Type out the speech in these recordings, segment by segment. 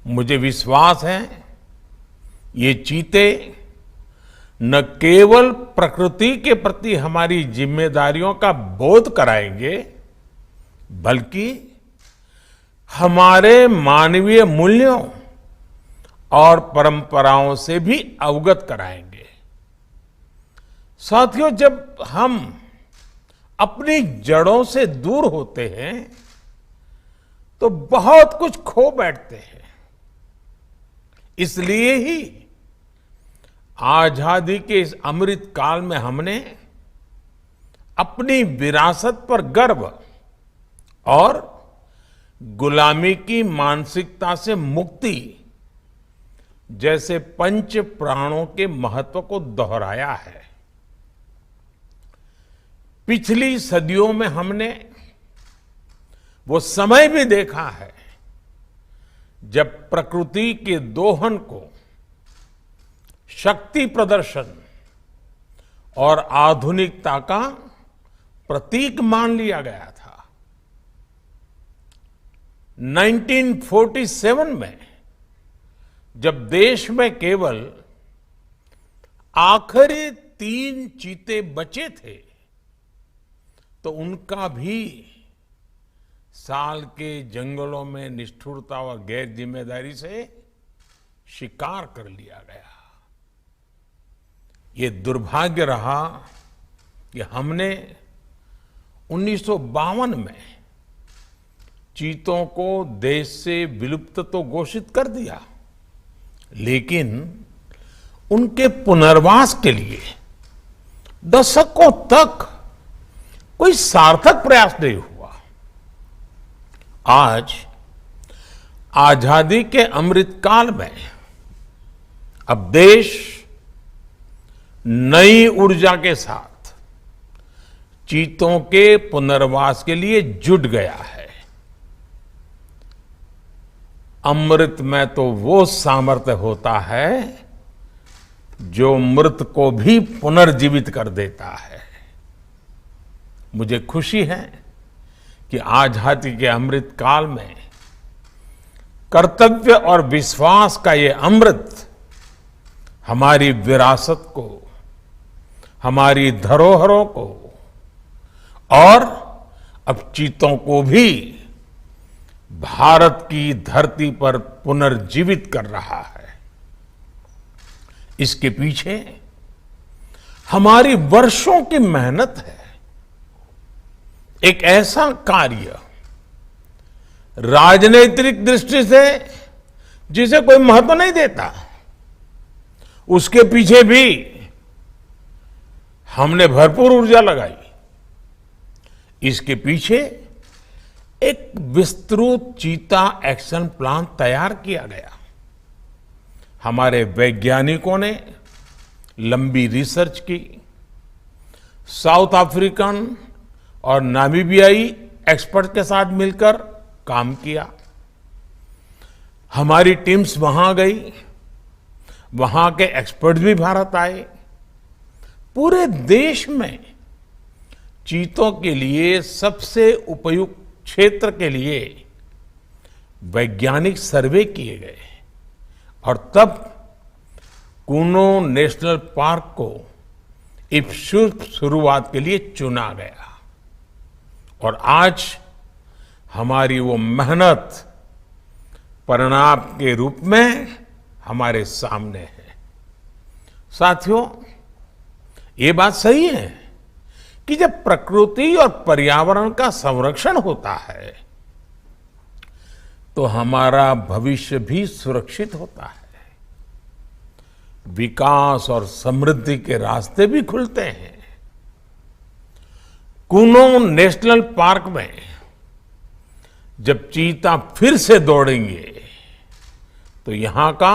मुझे विश्वास है ये चीते न केवल प्रकृति के प्रति हमारी जिम्मेदारियों का बोध कराएंगे, बल्कि हमारे मानवीय मूल्यों और परंपराओं से भी अवगत कराएंगे। साथियों, जब हम अपनी जड़ों से दूर होते हैं तो बहुत कुछ खो बैठते हैं। इसलिए ही आजादी के इस अमृत काल में हमने अपनी विरासत पर गर्व और गुलामी की मानसिकता से मुक्ति जैसे पंच प्राणों के महत्व को दोहराया है। पिछली सदियों में हमने वो समय भी देखा है जब प्रकृति के दोहन को शक्ति प्रदर्शन और आधुनिकता का प्रतीक मान लिया गया था। 1947 में जब देश में केवल आखिरी 3 चीते बचे थे तो उनका भी साल के जंगलों में निष्ठुरता और गैर जिम्मेदारी से शिकार कर लिया गया। ये दुर्भाग्य रहा कि हमने 1952 में चीतों को देश से विलुप्त तो घोषित कर दिया, लेकिन उनके पुनर्वास के लिए दशकों तक कोई सार्थक प्रयास नहीं हुआ। आज आजादी के अमृत काल में अब देश नई ऊर्जा के साथ चीतों के पुनर्वास के लिए जुट गया है। अमृत में तो वो सामर्थ्य होता है जो मृत को भी पुनर्जीवित कर देता है। मुझे खुशी है कि आजादी के अमृत काल में कर्तव्य और विश्वास का ये अमृत हमारी विरासत को, हमारी धरोहरों को और अब चीतों को भी भारत की धरती पर पुनर्जीवित कर रहा है। इसके पीछे हमारी वर्षों की मेहनत है। एक ऐसा कार्य राजनीतिक दृष्टि से जिसे कोई महत्व नहीं देता, उसके पीछे भी हमने भरपूर ऊर्जा लगाई। इसके पीछे एक विस्तृत चीता एक्शन प्लान तैयार किया गया। हमारे वैज्ञानिकों ने लंबी रिसर्च की, साउथ अफ्रीकन और नामीबियाई एक्सपर्ट के साथ मिलकर काम किया। हमारी टीम्स वहां गई, वहां के एक्सपर्ट भी भारत आए। पूरे देश में चीतों के लिए सबसे उपयुक्त क्षेत्र के लिए वैज्ञानिक सर्वे किए गए और तब कूनो नेशनल पार्क को इस शुभ शुरुआत के लिए चुना गया। और आज हमारी वो मेहनत परिणाम के रूप में हमारे सामने है। साथियों, ये बात सही है कि जब प्रकृति और पर्यावरण का संरक्षण होता है तो हमारा भविष्य भी सुरक्षित होता है, विकास और समृद्धि के रास्ते भी खुलते हैं। कूनो नेशनल पार्क में जब चीता फिर से दौड़ेंगे तो यहां का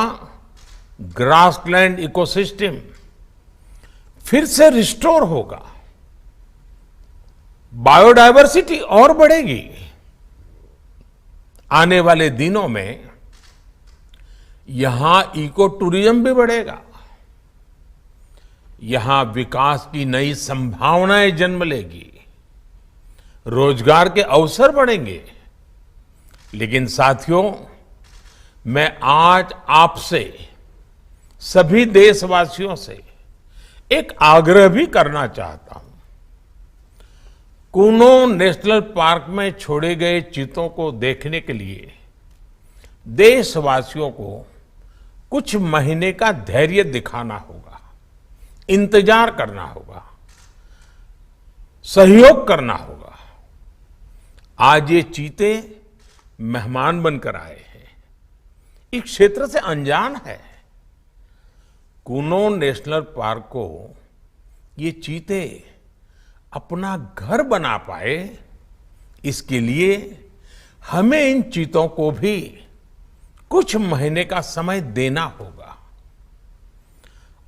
ग्रासलैंड इकोसिस्टम फिर से रिस्टोर होगा, बायोडायवर्सिटी और बढ़ेगी। आने वाले दिनों में यहां इको टूरिज्म भी बढ़ेगा, यहां विकास की नई संभावनाएं जन्म लेगी, रोजगार के अवसर बढ़ेंगे। लेकिन साथियों, मैं आज आपसे सभी देशवासियों से एक आग्रह भी करना चाहता हूं। कूनो नेशनल पार्क में छोड़े गए चीतों को देखने के लिए देशवासियों को कुछ महीने का धैर्य दिखाना होगा, इंतजार करना होगा, सहयोग करना होगा। आज ये चीते मेहमान बनकर आए हैं, इस क्षेत्र से अनजान है। कूनो नेशनल पार्क को ये चीते अपना घर बना पाए, इसके लिए हमें इन चीतों को भी कुछ महीने का समय देना होगा।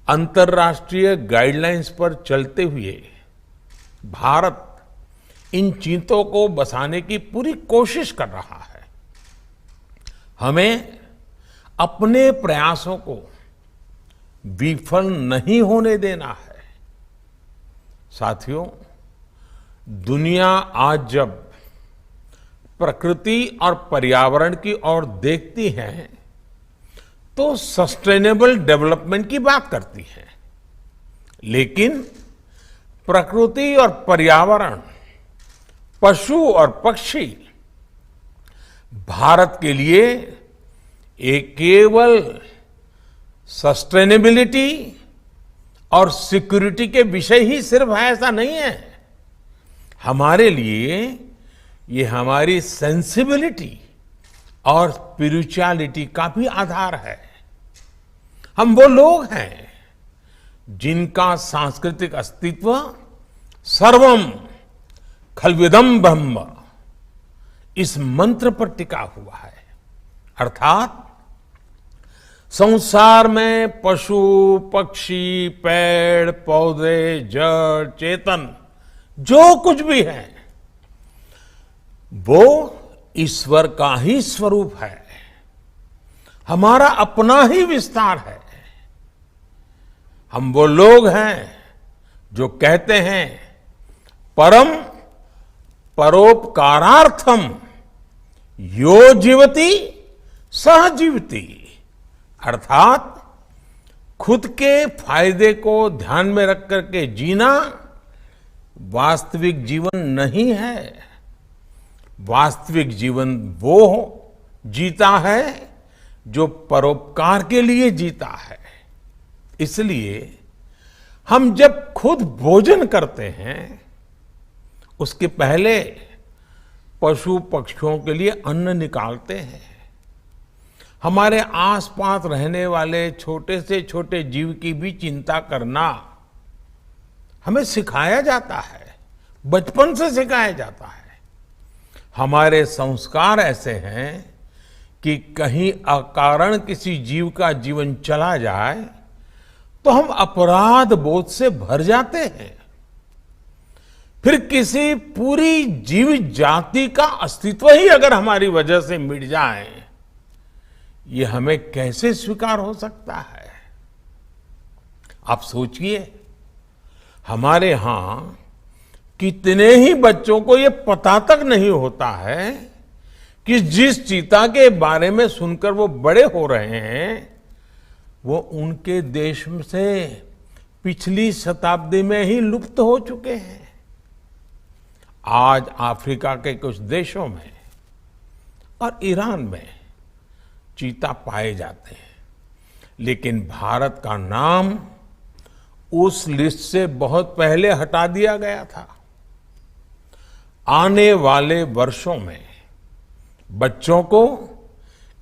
अंतर्राष्ट्रीय गाइडलाइंस पर चलते हुए भारत इन चीतों को बसाने की पूरी कोशिश कर रहा है। हमें अपने प्रयासों को विफल नहीं होने देना है। साथियों, दुनिया आज जब प्रकृति और पर्यावरण की ओर देखती है तो सस्टेनेबल डेवलपमेंट की बात करती है, लेकिन प्रकृति और पर्यावरण, पशु और पक्षी भारत के लिए एक केवल सस्टेनेबिलिटी और सिक्योरिटी के विषय ही सिर्फ है, ऐसा नहीं है। हमारे लिए ये हमारी सेंसिबिलिटी और स्पिरिचुअलिटी का भी आधार है। हम वो लोग हैं जिनका सांस्कृतिक अस्तित्व सर्वम खलविदम ब्रह्म इस मंत्र पर टिका हुआ है। अर्थात संसार में पशु, पक्षी, पेड़, पौधे, जड़, चेतन जो कुछ भी है वो ईश्वर का ही स्वरूप है, हमारा अपना ही विस्तार है। हम वो लोग हैं जो कहते हैं परम परोपकारार्थम यो जीवति सह जीवति, अर्थात खुद के फायदे को ध्यान में रख करके जीना वास्तविक जीवन नहीं है। वास्तविक जीवन वो जीता है जो परोपकार के लिए जीता है। इसलिए हम जब खुद भोजन करते हैं उसके पहले पशु पक्षियों के लिए अन्न निकालते हैं। हमारे आसपास रहने वाले छोटे से छोटे जीव की भी चिंता करना हमें सिखाया जाता है, बचपन से सिखाया जाता है। हमारे संस्कार ऐसे हैं कि कहीं अकारण किसी जीव का जीवन चला जाए तो हम अपराध बोध से भर जाते हैं। फिर किसी पूरी जीव जाति का अस्तित्व ही अगर हमारी वजह से मिट जाए, ये हमें कैसे स्वीकार हो सकता है? आप सोचिए, हमारे यहां कितने ही बच्चों को ये पता तक नहीं होता है कि जिस चीता के बारे में सुनकर वो बड़े हो रहे हैं वो उनके देश से पिछली शताब्दी में ही लुप्त हो चुके हैं। आज अफ्रीका के कुछ देशों में और ईरान में चीता पाए जाते हैं, लेकिन भारत का नाम उस लिस्ट से बहुत पहले हटा दिया गया था। आने वाले वर्षों में बच्चों को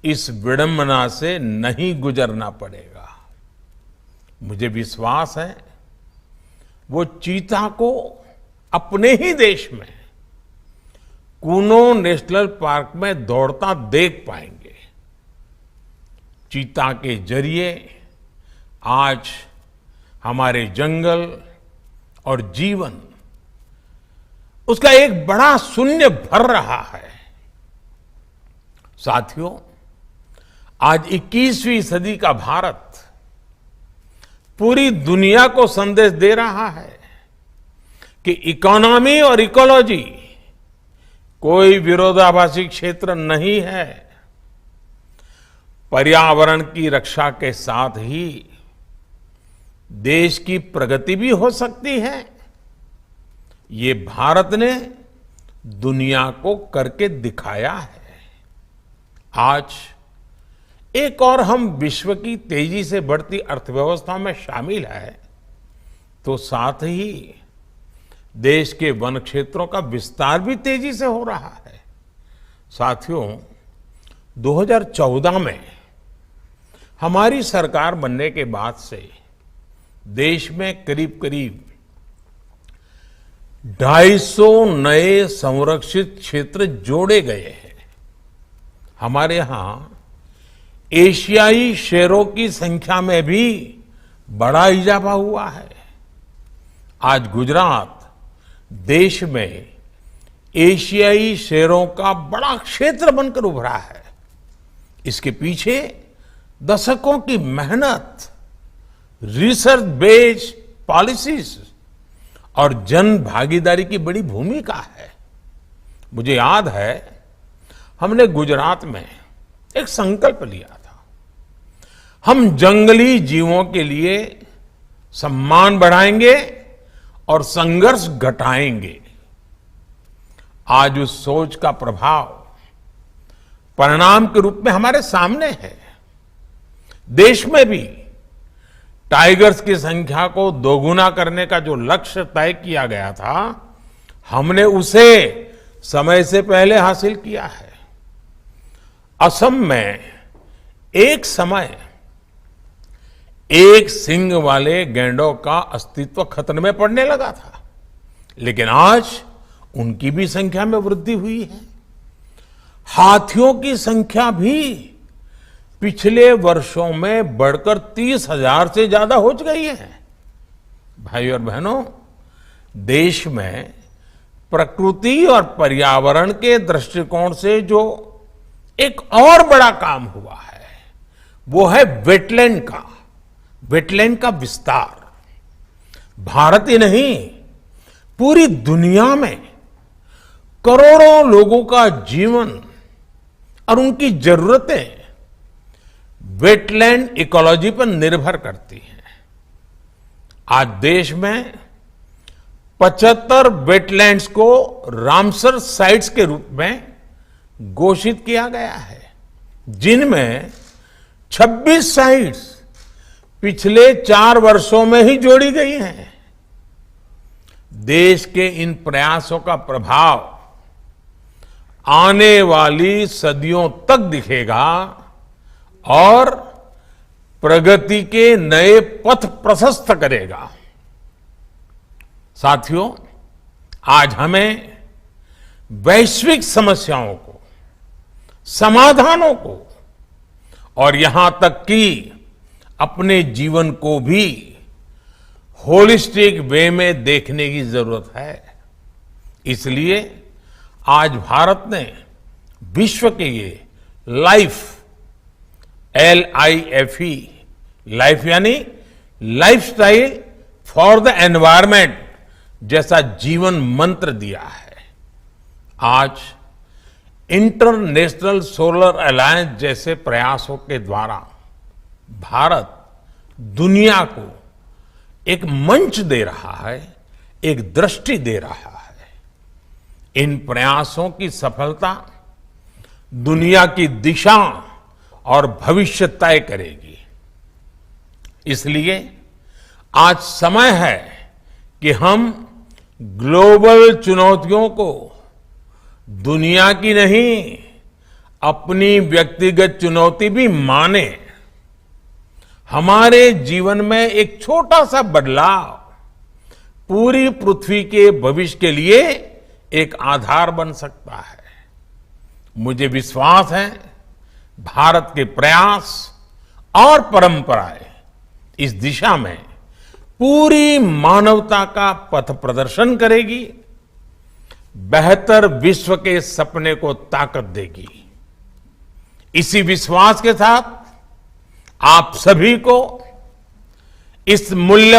इस विडंबना से नहीं गुजरना पड़ेगा। मुझे विश्वास है वो चीता को अपने ही देश में कूनो नेशनल पार्क में दौड़ता देख पाएंगे। चीता के जरिए आज हमारे जंगल और जीवन उसका एक बड़ा शून्य भर रहा है। साथियों, आज 21वीं सदी का भारत पूरी दुनिया को संदेश दे रहा है कि इकोनॉमी और इकोलॉजी कोई विरोधाभासी क्षेत्र नहीं है। पर्यावरण की रक्षा के साथ ही देश की प्रगति भी हो सकती है। ये भारत ने दुनिया को करके दिखाया है। आज एक और हम विश्व की तेजी से बढ़ती अर्थव्यवस्था में शामिल है, तो साथ ही देश के वन क्षेत्रों का विस्तार भी तेजी से हो रहा है। साथियों, 2014 में हमारी सरकार बनने के बाद से देश में करीब करीब 250 नए संरक्षित क्षेत्र जोड़े गए हैं। हमारे यहां एशियाई शेरों की संख्या में भी बड़ा इजाफा हुआ है। आज गुजरात देश में एशियाई शेरों का बड़ा क्षेत्र बनकर उभरा है। इसके पीछे दशकों की मेहनत, रिसर्च बेस्ड पॉलिसीज और जन भागीदारी की बड़ी भूमिका है। मुझे याद है, हमने गुजरात में एक संकल्प लिया था। हम जंगली जीवों के लिए सम्मान बढ़ाएंगे और संघर्ष घटाएंगे। आज उस सोच का प्रभाव परिणाम के रूप में हमारे सामने है। देश में भी टाइगर्स की संख्या को दोगुना करने का जो लक्ष्य तय किया गया था, हमने उसे समय से पहले हासिल किया है। असम में एक समय एक सींग वाले गैंडों का अस्तित्व खतरे में पड़ने लगा था, लेकिन आज उनकी भी संख्या में वृद्धि हुई है। हाथियों की संख्या भी पिछले वर्षों में बढ़कर 30,000 से ज्यादा हो गई है। भाई और बहनों, देश में प्रकृति और पर्यावरण के दृष्टिकोण से जो एक और बड़ा काम हुआ है, वो है वेटलैंड का विस्तार। भारत ही नहीं, पूरी दुनिया में करोड़ों लोगों का जीवन और उनकी जरूरतें वेटलैंड इकोलॉजी पर निर्भर करती हैं। आज देश में 75 वेटलैंड्स को रामसर साइट्स के रूप में घोषित किया गया है, जिनमें 26 साइट्स पिछले 4 वर्षों में ही जोड़ी गई हैं। देश के इन प्रयासों का प्रभाव आने वाली सदियों तक दिखेगा और प्रगति के नए पथ प्रशस्त करेगा। साथियों, आज हमें वैश्विक समस्याओं को, समाधानों को और यहां तक कि अपने जीवन को भी होलिस्टिक वे में देखने की जरूरत है। इसलिए आज भारत ने विश्व के ये LIFE, लाइफ यानी लाइफस्टाइल फॉर द एनवायरमेंट जैसा जीवन मंत्र दिया है। आज इंटरनेशनल सोलर अलायंस जैसे प्रयासों के द्वारा भारत दुनिया को एक मंच दे रहा है, एक दृष्टि दे रहा है। इन प्रयासों की सफलता दुनिया की दिशा और भविष्य तय करेगी। इसलिए आज समय है कि हम ग्लोबल चुनौतियों को दुनिया की नहीं, अपनी व्यक्तिगत चुनौती भी माने। हमारे जीवन में एक छोटा सा बदलाव पूरी पृथ्वी के भविष्य के लिए एक आधार बन सकता है। मुझे विश्वास है, भारत के प्रयास और परंपराएं इस दिशा में पूरी मानवता का पथ प्रदर्शन करेगी, बेहतर विश्व के सपने को ताकत देगी। इसी विश्वास के साथ आप सभी को इस मूल्य